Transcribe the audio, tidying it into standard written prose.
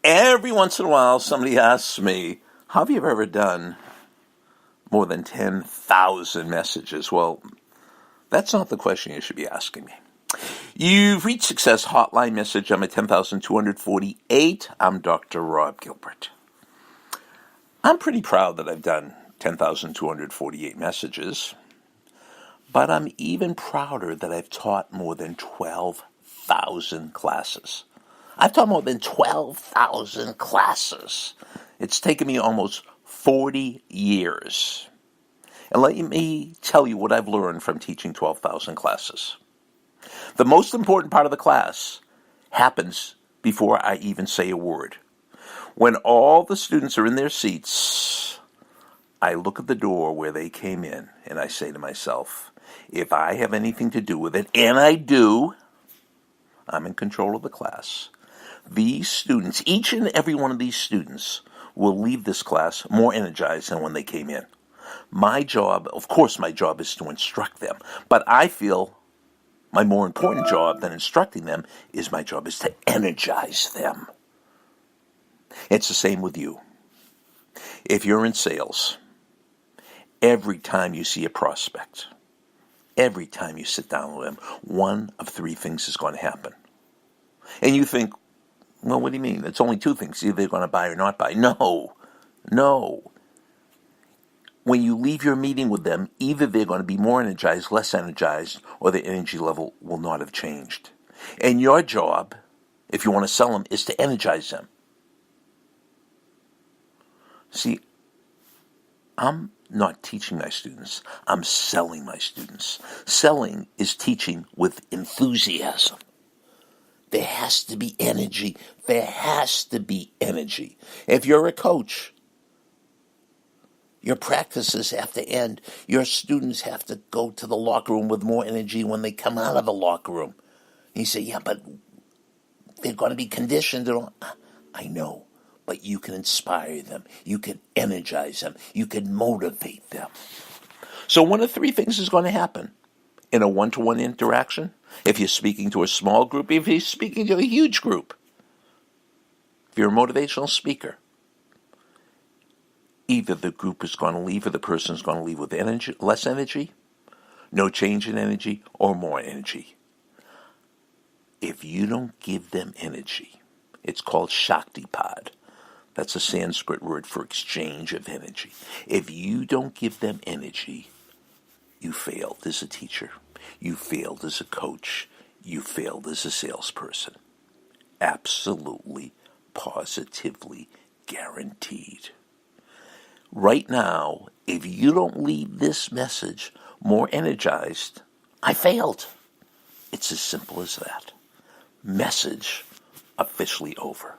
Every once in a while, somebody asks me, have you ever done more than 10,000 messages? Well, that's not the question you should be asking me. You've reached Success Hotline message. I'm at 10,248. I'm Dr. Rob Gilbert. I'm pretty proud that I've done 10,248 messages, but I'm even prouder that I've taught more than 12,000 classes. I've taught more than 12,000 classes. It's taken me almost 40 years. And let me tell you what I've learned from teaching 12,000 classes. The most important part of the class happens before I even say a word. When all the students are in their seats, I look at the door where they came in and I say to myself, if I have anything to do with it, and I do, I'm in control of the class. These students, each and every one of these students, will leave this class more energized than when they came in. My job, of course, is to instruct them, but I feel my more important job than instructing them is to energize them. It's the same with you. If you're in sales, every time you see a prospect, every time you sit down with them, one of three things is going to happen. And you think, well, what do you mean? It's only two things. Either they're going to buy or not buy. No. When you leave your meeting with them, either they're going to be more energized, less energized, or their energy level will not have changed. And your job, if you want to sell them, is to energize them. See, I'm not teaching my students. I'm selling my students. Selling is teaching with enthusiasm. There has to be energy. If you're a coach, your practices have to end. Your students have to go to the locker room with more energy when they come out of the locker room. And you say, yeah, but they're going to be conditioned. I know, but you can inspire them. You can energize them. You can motivate them. So one of three things is going to happen in a one-to-one interaction. If you're speaking to a small group, if you're speaking to a huge group, if you're a motivational speaker, either the group is going to leave or the person is going to leave with energy, less energy, no change in energy, or more energy. If you don't give them energy, it's called Shaktipad. That's a Sanskrit word for exchange of energy. If you don't give them energy, you failed as a teacher. You failed as a coach. You failed as a salesperson. Absolutely, positively guaranteed. Right now, if you don't leave this message more energized, I failed. It's as simple as that. Message officially over.